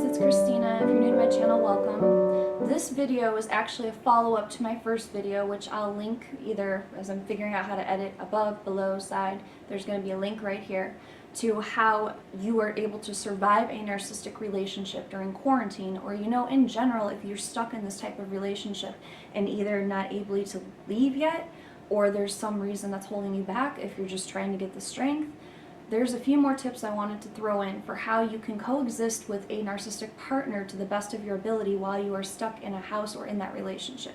it's Christina. If you're new to my channel, welcome. This video is actually a follow-up to my first video, which I'll link either as I'm figuring out how to edit above, below, side. There's going to be a link right here to how you are able to survive a narcissistic relationship during quarantine, or in general, if you're stuck in this type of relationship and either not able to leave yet, or there's some reason that's holding you back, if you're just trying to get the strength. There's a few more tips I wanted to throw in for how you can coexist with a narcissistic partner to the best of your ability while you are stuck in a house or in that relationship.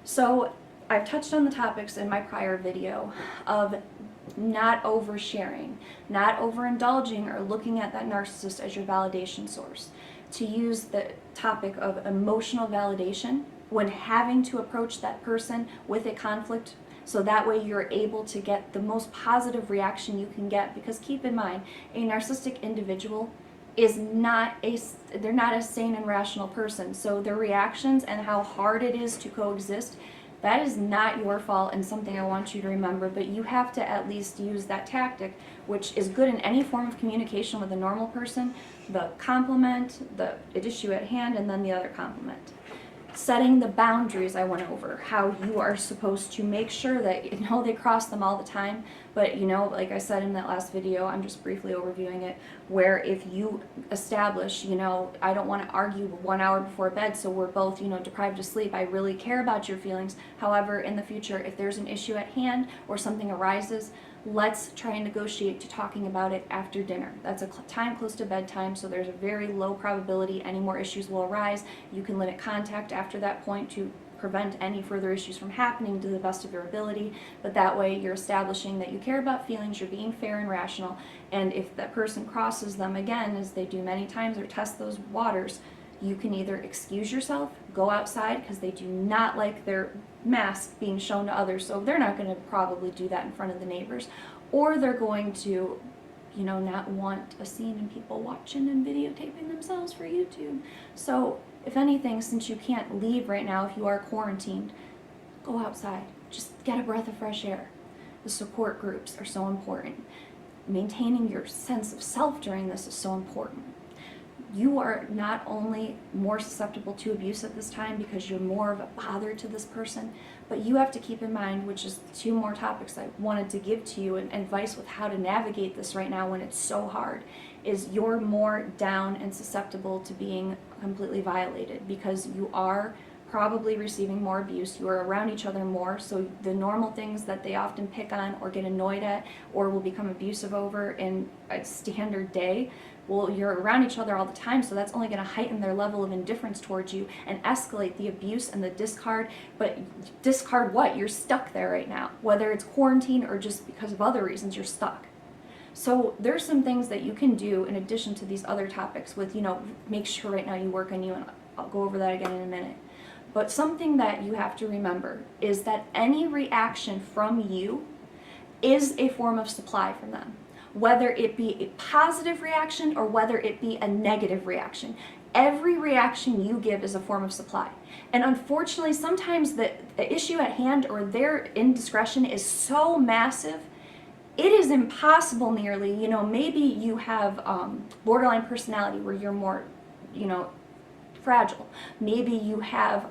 So I've touched on the topics in my prior video of not oversharing, not overindulging or looking at that narcissist as your validation source. To use the topic of emotional validation when having to approach that person with a conflict, so that way you're able to get the most positive reaction you can get. Because keep in mind, a narcissistic individual is they're not a sane and rational person. So their reactions and how hard it is to coexist, that is not your fault and something I want you to remember. But you have to at least use that tactic, which is good in any form of communication with a normal person. The compliment, the issue at hand, and then the other compliment. Setting the boundaries I went over, how you are supposed to make sure that, they cross them all the time, but like I said in that last video, I'm just briefly overviewing it, where if you establish, I don't want to argue 1 hour before bed, so we're both, deprived of sleep. I really care about your feelings. However, in the future, if there's an issue at hand or something arises, let's try and negotiate to talking about it after dinner. That's a time close to bedtime, so there's a very low probability any more issues will arise. You can limit contact after that point to prevent any further issues from happening to the best of your ability, but that way you're establishing that you care about feelings, you're being fair and rational, and if that person crosses them again, as they do many times, or test those waters, you can either excuse yourself, go outside, because they do not like their mask being shown to others, so they're not going to probably do that in front of the neighbors, or they're going to, not want a scene and people watching and videotaping themselves for YouTube. So if anything, since you can't leave right now, if you are quarantined, go outside. Just get a breath of fresh air. The support groups are so important. Maintaining your sense of self during this is so important. You are not only more susceptible to abuse at this time because you're more of a bother to this person, but you have to keep in mind, which is 2 more topics I wanted to give to you and advice with how to navigate this right now when it's so hard, is you're more down and susceptible to being completely violated because you are probably receiving more abuse. You are around each other more, so the normal things that they often pick on or get annoyed at or will become abusive over in a standard day, well, you're around each other all the time, so that's only going to heighten their level of indifference towards you and escalate the abuse and the discard. But discard what? You're stuck there right now, whether it's quarantine or just because of other reasons, you're stuck. So there's some things that you can do in addition to these other topics with, make sure right now you work on you, and I'll go over that again in a minute. But something that you have to remember is that any reaction from you is a form of supply from them. Whether it be a positive reaction or whether it be a negative reaction. Every reaction you give is a form of supply. And unfortunately, sometimes the issue at hand or their indiscretion is so massive, it is impossible nearly, maybe you have borderline personality where you're more, fragile. Maybe you have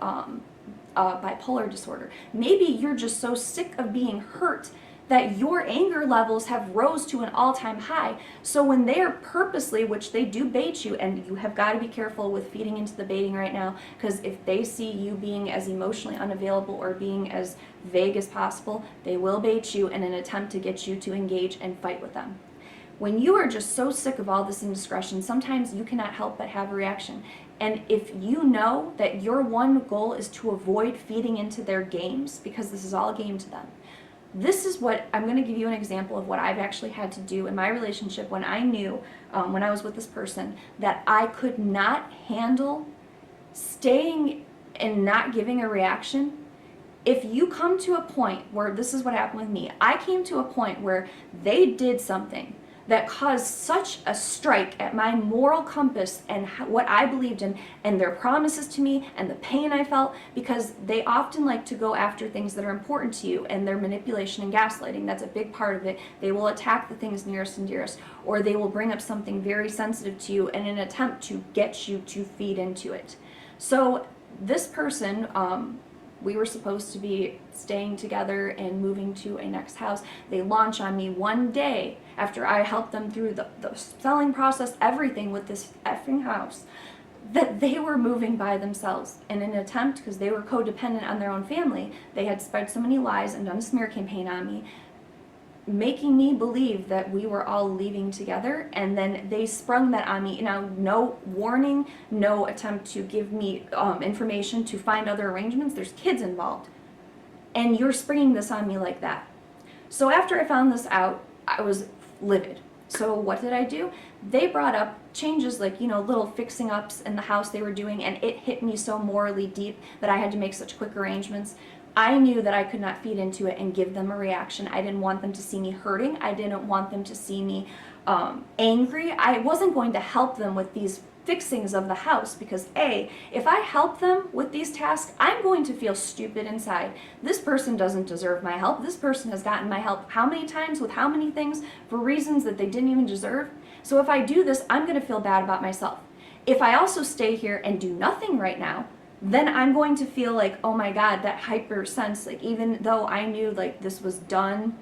bipolar disorder. Maybe you're just so sick of being hurt that your anger levels have rose to an all-time high. So when they are purposely, which they do bait you, and you have got to be careful with feeding into the baiting right now, because if they see you being as emotionally unavailable or being as vague as possible, they will bait you in an attempt to get you to engage and fight with them. When you are just so sick of all this indiscretion, sometimes you cannot help but have a reaction. And if you know that your one goal is to avoid feeding into their games, because this is all a game to them, this is what I'm going to give you an example of what I've actually had to do in my relationship when I knew, when I was with this person, that I could not handle staying and not giving a reaction. If you come to a point where, this is what happened with me, I came to a point where they did something that caused such a strike at my moral compass and what I believed in and their promises to me and the pain I felt, because they often like to go after things that are important to you, and their manipulation and gaslighting, that's a big part of it. They will attack the things nearest and dearest, or they will bring up something very sensitive to you in an attempt to get you to feed into it. So this person, we were supposed to be staying together and moving to a next house. They launch on me one day after I helped them through the selling process, everything with this effing house, that they were moving by themselves in an attempt, because they were codependent on their own family. They had spread so many lies and done a smear campaign on me, making me believe that we were all leaving together, and then they sprung that on me. Now, no warning, no attempt to give me information to find other arrangements. There's kids involved, and you're springing this on me like that. So after I found this out, I was livid. So what did I do? They brought up changes, like, little fixing ups in the house they were doing, and it hit me so morally deep that I had to make such quick arrangements. I knew that I could not feed into it and give them a reaction. I didn't want them to see me hurting. I didn't want them to see me angry. I wasn't going to help them with these fixings of the house, because if I help them with these tasks, I'm going to feel stupid inside. This person doesn't deserve my help. This person has gotten my help how many times with how many things for reasons that they didn't even deserve. So if I do this, I'm going to feel bad about myself. If I also stay here and do nothing right now, then I'm going to feel like, oh my God, that hyper sense, like, even though I knew like this was done,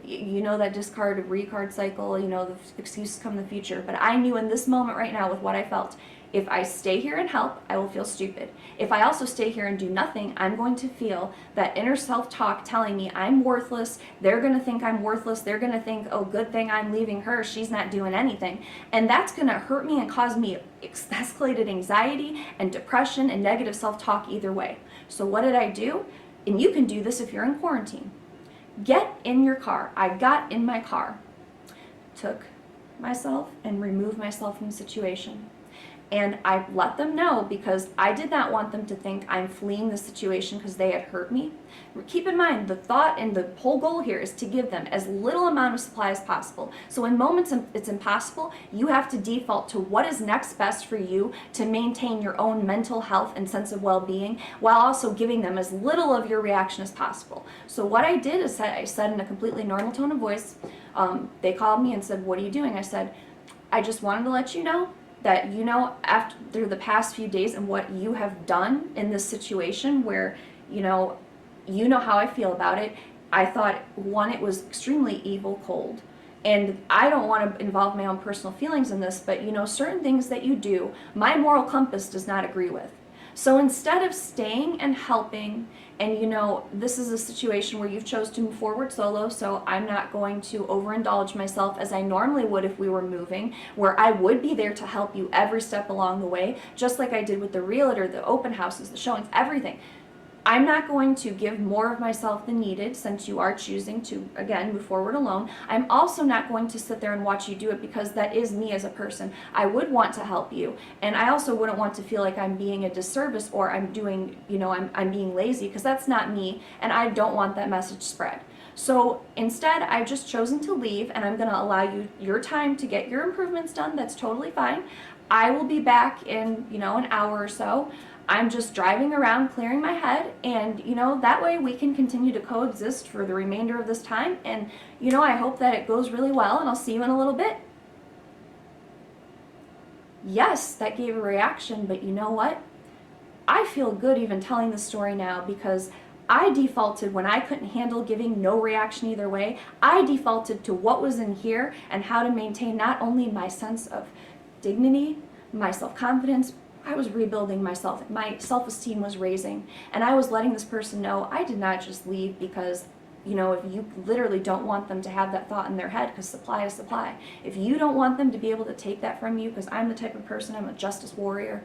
that discard recard cycle, the excuses come in the future, but I knew in this moment right now with what I felt, if I stay here and help, I will feel stupid. If I also stay here and do nothing, I'm going to feel that inner self-talk telling me I'm worthless. They're going to think I'm worthless. They're going to think, oh, good thing I'm leaving her. She's not doing anything. And that's going to hurt me and cause me escalated anxiety and depression and negative self-talk either way. So what did I do? And you can do this if you're in quarantine. Get in your car. I got in my car, took myself and removed myself from the situation. And I let them know, because I did not want them to think I'm fleeing the situation because they had hurt me. Keep in mind, the thought and the whole goal here is to give them as little amount of supply as possible. So in moments it's impossible, you have to default to what is next best for you to maintain your own mental health and sense of well-being, while also giving them as little of your reaction as possible. So what I did is I said in a completely normal tone of voice, they called me and said, what are you doing? I said, I just wanted to let you know that, after the past few days and what you have done in this situation where, you know how I feel about it. I thought, one, it was extremely evil, cold. And I don't want to involve my own personal feelings in this, but, certain things that you do, my moral compass does not agree with. So instead of staying and helping, and this is a situation where you've chose to move forward solo, so I'm not going to overindulge myself as I normally would if we were moving, where I would be there to help you every step along the way, just like I did with the realtor, the open houses, the showings, everything. I'm not going to give more of myself than needed, since you are choosing to, again, move forward alone. I'm also not going to sit there and watch you do it, because that is me as a person. I would want to help you, and I also wouldn't want to feel like I'm being a disservice, or I'm doing, I'm being lazy, because that's not me, and I don't want that message spread. So instead, I've just chosen to leave, and I'm going to allow you your time to get your improvements done. That's totally fine. I will be back in, an hour or so. I'm just driving around clearing my head, and that way we can continue to coexist for the remainder of this time, and I hope that it goes really well, and I'll see you in a little bit. Yes, that gave a reaction, but you know what? I feel good even telling this story now, because I defaulted when I couldn't handle giving no reaction either way. I defaulted to what was in here and how to maintain not only my sense of dignity, my self-confidence, I was rebuilding myself. My self-esteem was raising, and I was letting this person know I did not just leave because, if you literally don't want them to have that thought in their head, because supply is supply. If you don't want them to be able to take that from you, because I'm the type of person, I'm a justice warrior,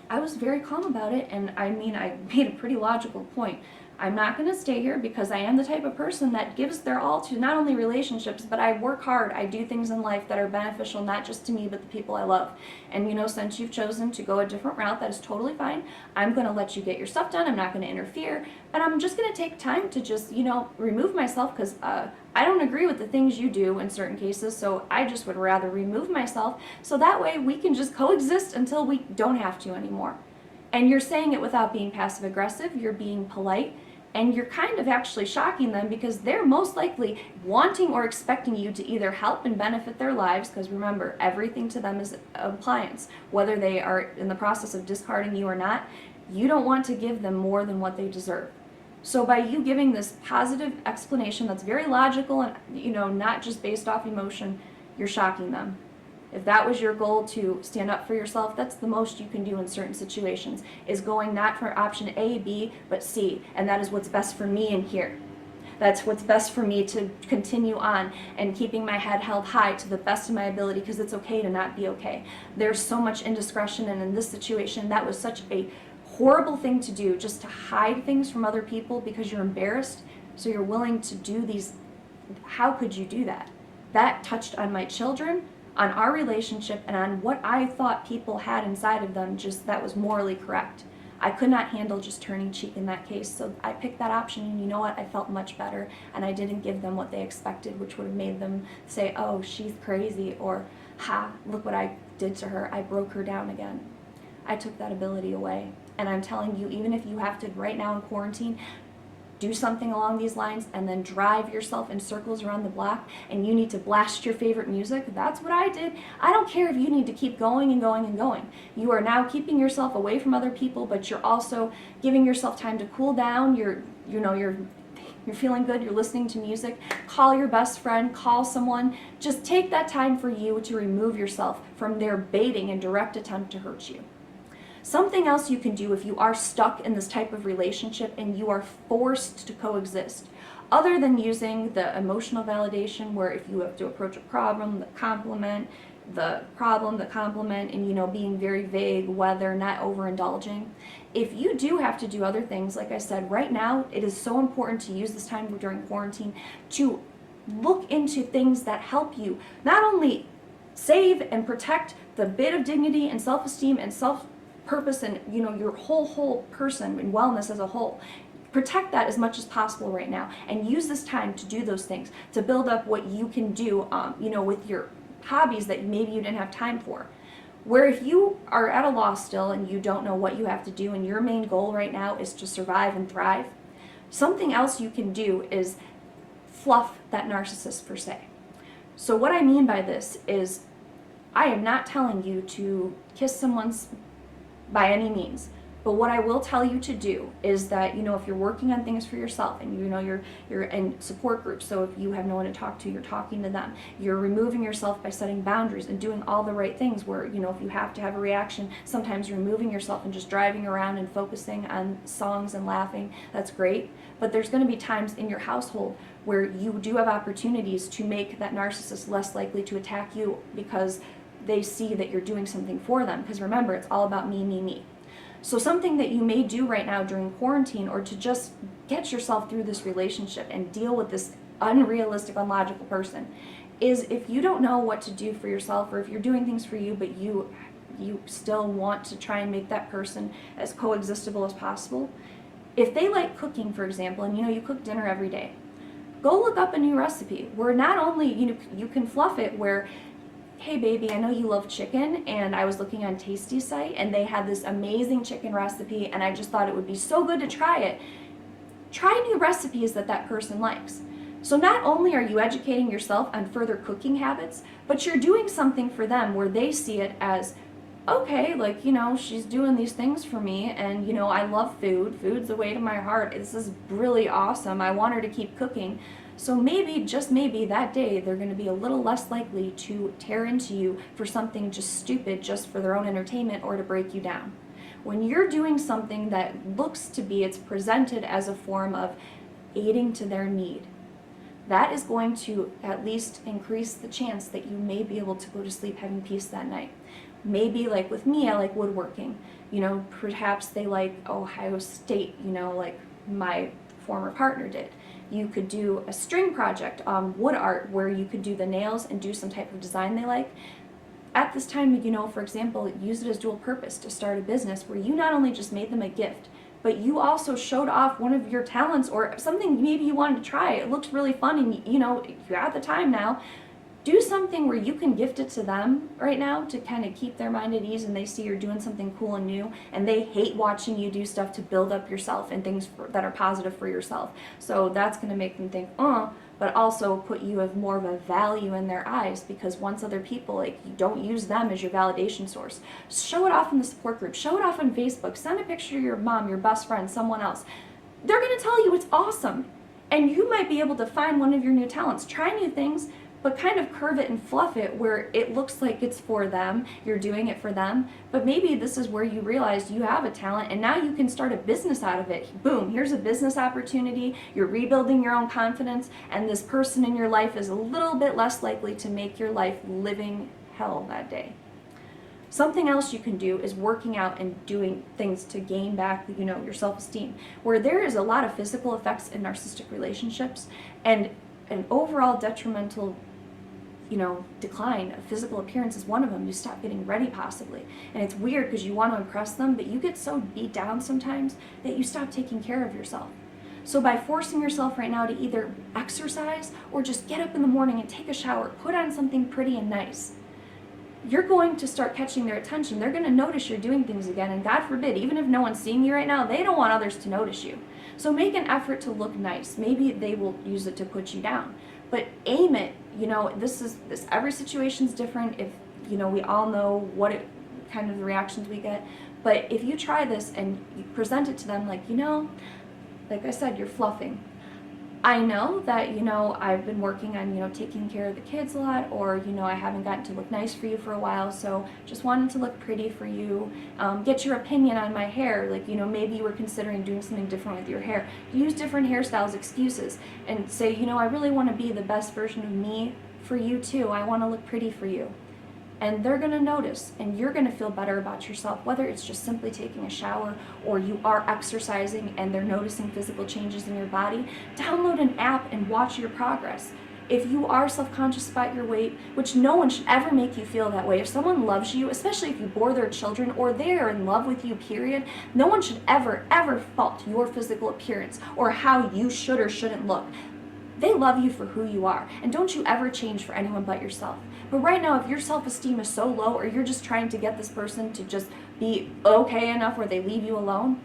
I was very calm about it, and I made a pretty logical point. I'm not going to stay here because I am the type of person that gives their all to not only relationships, but I work hard. I do things in life that are beneficial, not just to me, but the people I love. And since you've chosen to go a different route, that is totally fine. I'm going to let you get your stuff done. I'm not going to interfere. And I'm just going to take time to just, remove myself because I don't agree with the things you do in certain cases. So I just would rather remove myself so that way we can just coexist until we don't have to anymore. And you're saying it without being passive aggressive. You're being polite. And you're kind of actually shocking them because they're most likely wanting or expecting you to either help and benefit their lives, because remember, everything to them is appliance. Whether they are in the process of discarding you or not, you don't want to give them more than what they deserve. So by you giving this positive explanation that's very logical and, not just based off emotion, you're shocking them. If that was your goal, to stand up for yourself, that's the most you can do in certain situations, is going not for option A, B, but C. And that is what's best for me in here. That's what's best for me to continue on and keeping my head held high to the best of my ability, because it's okay to not be okay. There's so much indiscretion, and in this situation, that was such a horrible thing to do, just to hide things from other people because you're embarrassed. So you're willing to do these. How could you do that? That touched on my children, on our relationship, and on what I thought people had inside of them, just that was morally correct. I could not handle just turning cheek in that case, so I picked that option, and you know what? I felt much better, and I didn't give them what they expected, which would have made them say, oh, she's crazy, or ha, look what I did to her. I broke her down again. I took that ability away, and I'm telling you, even if you have to, right now in quarantine, do something along these lines and then drive yourself in circles around the block and you need to blast your favorite music, that's what I did. I don't care if you need to keep going and going and going. You are now keeping yourself away from other people, but you're also giving yourself time to cool down. You're feeling good, you're listening to music. Call your best friend, call someone. Just take that time for you to remove yourself from their baiting and direct attempt to hurt you. Something else you can do if you are stuck in this type of relationship and you are forced to coexist, other than using the emotional validation, where if you have to approach a problem, the compliment, and being very vague, whether not overindulging. If you do have to do other things, like I said, right now it is so important to use this time during quarantine to look into things that help you not only save and protect the bit of dignity and self-esteem and self-purpose and your whole person and wellness as a whole. Protect that as much as possible right now, and use this time to do those things, to build up what you can do with your hobbies that maybe you didn't have time for. Where if you are at a loss still and you don't know what you have to do and your main goal right now is to survive and thrive, something else you can do is fluff that narcissist per se. So what I mean by this is, I am not telling you to kiss someone's by any means. But what I will tell you to do is that, if you're working on things for yourself and you're in support groups, so if you have no one to talk to, you're talking to them. You're removing yourself by setting boundaries and doing all the right things where, if you have to have a reaction, sometimes removing yourself and just driving around and focusing on songs and laughing, that's great. But there's going to be times in your household where you do have opportunities to make that narcissist less likely to attack you because they see that you're doing something for them. Because remember, it's all about me, me, me. So something that you may do right now during quarantine, or to just get yourself through this relationship and deal with this unrealistic, unlogical person, is if you don't know what to do for yourself, or if you're doing things for you, but you still want to try and make that person as coexistable as possible. If they like cooking, for example, and you cook dinner every day, go look up a new recipe where not only you can fluff it where, hey baby, I know you love chicken, and I was looking on Tasty site and they had this amazing chicken recipe and I just thought it would be so good to try it. Try new recipes that person likes. So not only are you educating yourself on further cooking habits, but you're doing something for them where they see it as, okay, she's doing these things for me, and I love food. Food's the way to my heart. This is really awesome. I want her to keep cooking. So maybe, just maybe, that day they're going to be a little less likely to tear into you for something just stupid, just for their own entertainment or to break you down. When you're doing something that looks to be, it's presented as a form of aiding to their need, that is going to at least increase the chance that you may be able to go to sleep having peace that night. Maybe, like with me, I like woodworking. Perhaps they like Ohio State, like my former partner did. You could do a string project, wood art, where you could do the nails and do some type of design they like. At this time, for example, use it as dual purpose to start a business where you not only just made them a gift, but you also showed off one of your talents or something maybe you wanted to try. It looks really fun and you're at the time now. Do something where you can gift it to them right now to kind of keep their mind at ease, and they see you're doing something cool and new, and they hate watching you do stuff to build up yourself and things that are positive for yourself. So that's going to make them think, but also put you as more of a value in their eyes, because once other people, you don't use them as your validation source. Show it off in the support group. Show it off on Facebook. Send a picture to your mom, your best friend, someone else. They're going to tell you it's awesome. And you might be able to find one of your new talents. Try new things, but kind of curve it and fluff it where it looks like it's for them, you're doing it for them, but maybe this is where you realize you have a talent and now you can start a business out of it. Boom, here's a business opportunity, you're rebuilding your own confidence, and this person in your life is a little bit less likely to make your life living hell that day. Something else you can do is working out and doing things to gain back, your self-esteem, where there is a lot of physical effects in narcissistic relationships, and an overall detrimental decline of physical appearance is one of them. You stop getting ready possibly. And it's weird because you want to impress them, but you get so beat down sometimes that you stop taking care of yourself. So by forcing yourself right now to either exercise or just get up in the morning and take a shower, put on something pretty and nice, you're going to start catching their attention. They're going to notice you're doing things again, and God forbid, even if no one's seeing you right now, they don't want others to notice you. So make an effort to look nice. Maybe they will use it to put you down, but aim it. Every situation's different. If we all know what kind of reactions we get, but if you try this and you present it to them like I said, you're fluffing. I know that, I've been working on, taking care of the kids a lot, or, I haven't gotten to look nice for you for a while, so just wanted to look pretty for you. Get your opinion on my hair. Maybe you were considering doing something different with your hair. Use different hairstyles, excuses, and say, I really want to be the best version of me for you too. I want to look pretty for you. And they're going to notice, and you're going to feel better about yourself, whether it's just simply taking a shower or you are exercising and they're noticing physical changes in your body. Download an app and watch your progress. If you are self-conscious about your weight, which no one should ever make you feel that way, if someone loves you, especially if you bore their children or they are in love with you, period, no one should ever, ever fault your physical appearance or how you should or shouldn't look. They love you for who you are, and don't you ever change for anyone but yourself. But right now, if your self-esteem is so low, or you're just trying to get this person to just be okay enough where they leave you alone,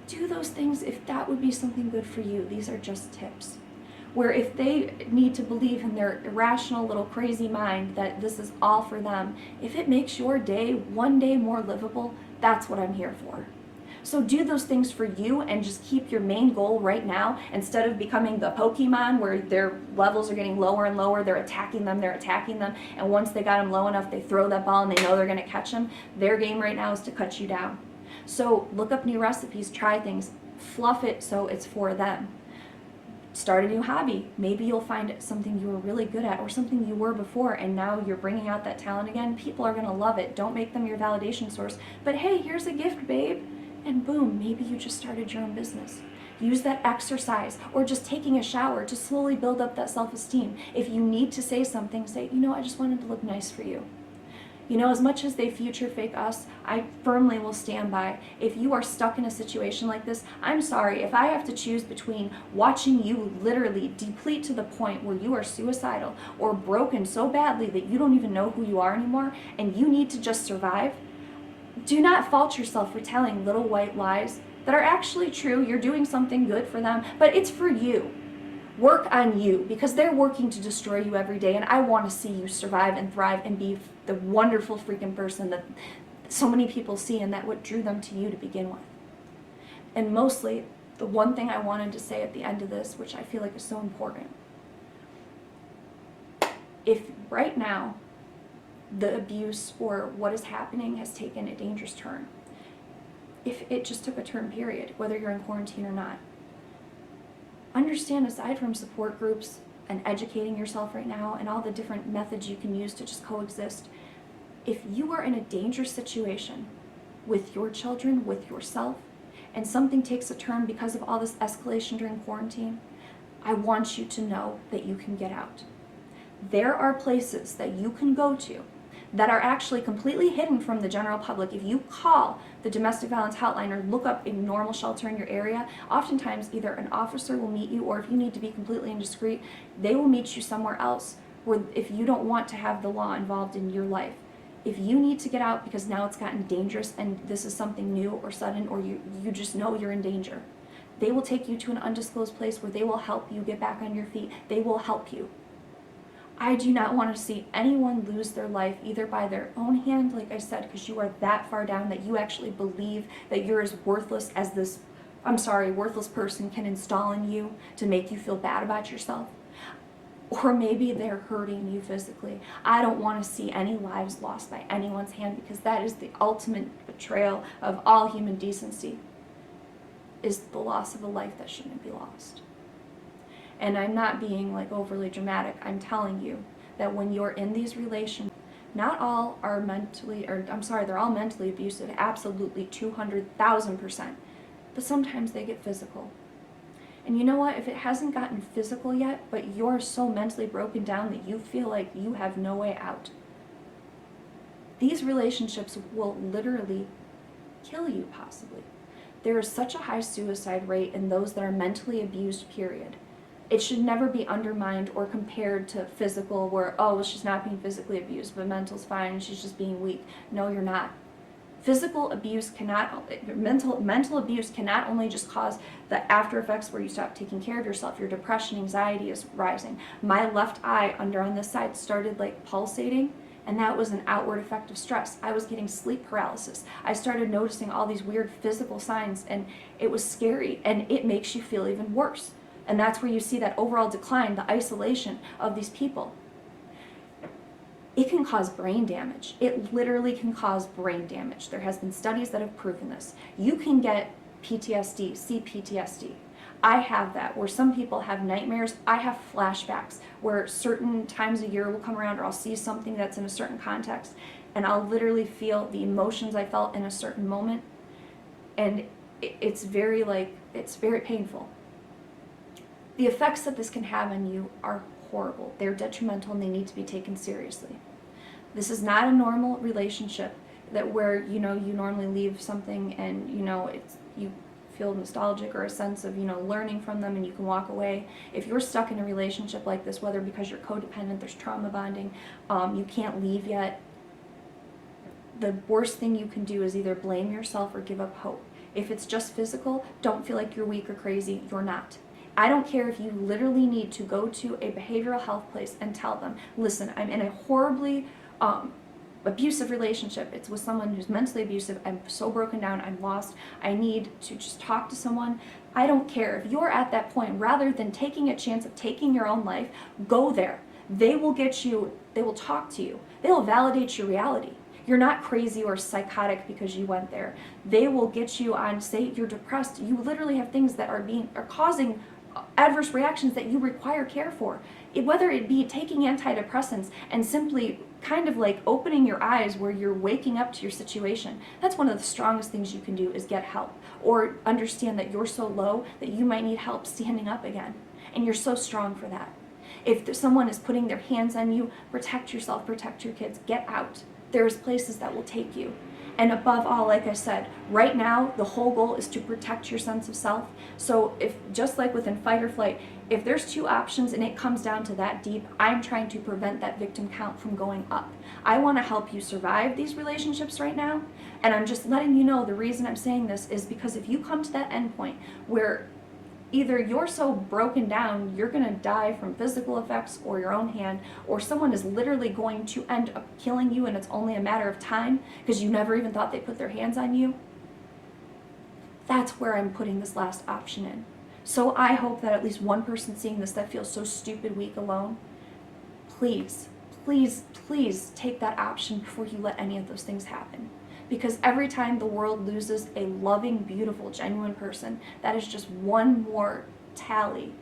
do those things if that would be something good for you. These are just tips. Where if they need to believe in their irrational little crazy mind that this is all for them, if it makes your day one day more livable, that's what I'm here for. So do those things for you and just keep your main goal right now, instead of becoming the Pokemon where their levels are getting lower and lower, they're attacking them, and once they got them low enough, they throw that ball and they know they're going to catch them. Their game right now is to cut you down. So look up new recipes, try things, fluff it so it's for them. Start a new hobby. Maybe you'll find something you were really good at or something you were before, and now you're bringing out that talent again. People are going to love it. Don't make them your validation source, but hey, here's a gift, babe. And boom, maybe you just started your own business. Use that exercise or just taking a shower to slowly build up that self-esteem. If you need to say something, say, I just wanted to look nice for you. As much as they future fake us, I firmly will stand by. If you are stuck in a situation like this, I'm sorry. If I have to choose between watching you literally deplete to the point where you are suicidal or broken so badly that you don't even know who you are anymore and you need to just survive, do not fault yourself for telling little white lies that are actually true. You're doing something good for them, but it's for you. Work on you, because they're working to destroy you every day, and I want to see you survive and thrive and be the wonderful freaking person that so many people see, and that what drew them to you to begin with. And mostly, the one thing I wanted to say at the end of this, which I feel like is so important. If right now the abuse or what is happening has taken a dangerous turn, if it just took a turn, period, whether you're in quarantine or not, understand, aside from support groups and educating yourself right now and all the different methods you can use to just coexist, if you are in a dangerous situation with your children, with yourself, and something takes a turn because of all this escalation during quarantine, I want you to know that you can get out. There are places that you can go to that are actually completely hidden from the general public. If you call the domestic violence hotline or look up a normal shelter in your area, oftentimes either an officer will meet you, or if you need to be completely indiscreet, they will meet you somewhere else, where if you don't want to have the law involved in your life. If you need to get out because now it's gotten dangerous and this is something new or sudden, or you just know you're in danger, they will take you to an undisclosed place where they will help you get back on your feet. They will help you. I do not want to see anyone lose their life either by their own hand, like I said, because you are that far down that you actually believe that you're as worthless as this, worthless person can install in you to make you feel bad about yourself. Or maybe they're hurting you physically. I don't want to see any lives lost by anyone's hand, because that is the ultimate betrayal of all human decency, is the loss of a life that shouldn't be lost. And I'm not being like overly dramatic. I'm telling you that when you're in these relationships, not all are they're all mentally abusive, absolutely 200,000%. But sometimes they get physical. And you know what? If it hasn't gotten physical yet, but you're so mentally broken down that you feel like you have no way out, these relationships will literally kill you, possibly. There is such a high suicide rate in those that are mentally abused, period. It should never be undermined or compared to physical, where, oh, well, she's not being physically abused, but mental's fine and she's just being weak. No, you're not. Physical abuse mental abuse cannot only just cause the after effects where you stop taking care of yourself, your depression, anxiety is rising. My left eye under on this side started like pulsating, and that was an outward effect of stress. I was getting sleep paralysis. I started noticing all these weird physical signs, and it was scary, and it makes you feel even worse. And that's where you see that overall decline, the isolation of these people. It can cause brain damage. It literally can cause brain damage. There has been studies that have proven this. You can get PTSD, CPTSD. I have that, where some people have nightmares. I have flashbacks where certain times a year will come around, or I'll see something that's in a certain context, and I'll literally feel the emotions I felt in a certain moment. And it's very painful. The effects that this can have on you are horrible. They're detrimental and they need to be taken seriously. This is not a normal relationship where you normally leave something and you feel nostalgic or a sense of learning from them and you can walk away. If you're stuck in a relationship like this, whether because you're codependent, there's trauma bonding, you can't leave yet, the worst thing you can do is either blame yourself or give up hope. If it's just physical, don't feel like you're weak or crazy. You're not. I don't care if you literally need to go to a behavioral health place and tell them, listen, I'm in a horribly abusive relationship. It's with someone who's mentally abusive. I'm so broken down. I'm lost. I need to just talk to someone. I don't care. If you're at that point, rather than taking a chance of taking your own life, go there. They will get you. They will talk to you. They will validate your reality. You're not crazy or psychotic because you went there. They will get you on, say you're depressed. You literally have things that are causing adverse reactions that you require care for. Whether it be taking antidepressants and simply kind of like opening your eyes where you're waking up to your situation. That's one of the strongest things you can do, is get help, or understand that you're so low that you might need help standing up again. And you're so strong for that. If someone is putting their hands on you, protect yourself, protect your kids, get out. There's places that will take you. And above all, like I said, right now, the whole goal is to protect your sense of self. So if, just like within fight or flight, if there's two options and it comes down to that deep, I'm trying to prevent that victim count from going up. I want to help you survive these relationships right now. And I'm just letting you know the reason I'm saying this is because if you come to that end point where either you're so broken down, you're going to die from physical effects or your own hand, or someone is literally going to end up killing you and it's only a matter of time because you never even thought they'd put their hands on you, that's where I'm putting this last option in. So I hope that at least one person seeing this that feels so stupid, weak, alone, please, please, please take that option before you let any of those things happen. Because every time the world loses a loving, beautiful, genuine person, that is just one more tally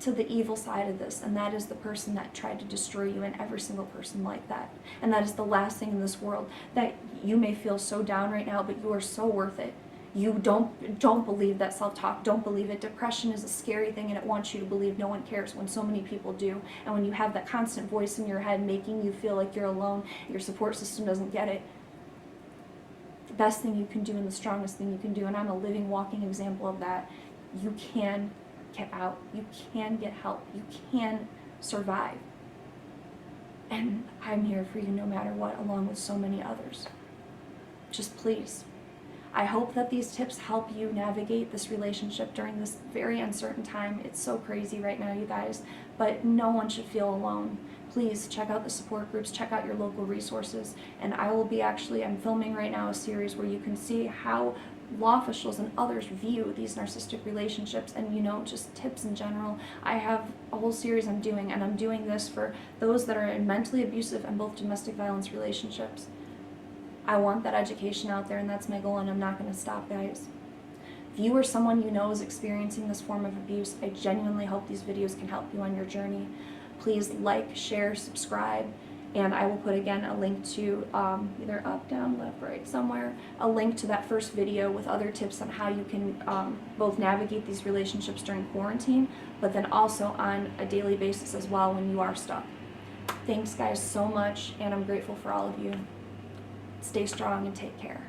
to the evil side of this, and that is the person that tried to destroy you, and every single person like that. And that is the last thing in this world, that you may feel so down right now, but you are so worth it. You don't believe that self-talk. Don't believe it. Depression is a scary thing, and it wants you to believe no one cares when so many people do. And when you have that constant voice in your head making you feel like you're alone, your support system doesn't get it, the best thing you can do and the strongest thing you can do, and I'm a living, walking example of that, you can get out. You can get help. You can survive. And I'm here for you no matter what, along with so many others. Just please. I hope that these tips help you navigate this relationship during this very uncertain time. It's so crazy right now, you guys, but no one should feel alone. Please check out the support groups, check out your local resources, and I will be I'm filming right now a series where you can see how law officials and others view these narcissistic relationships and, just tips in general. I have a whole series I'm doing, and I'm doing this for those that are in mentally abusive and both domestic violence relationships. I want that education out there, and that's my goal, and I'm not going to stop, guys. If you or someone you know is experiencing this form of abuse, I genuinely hope these videos can help you on your journey. Please like, share, subscribe, and I will put again a link to either up, down, left, right, somewhere, a link to that first video with other tips on how you can both navigate these relationships during quarantine, but then also on a daily basis as well when you are stuck. Thanks, guys, so much, and I'm grateful for all of you. Stay strong and take care.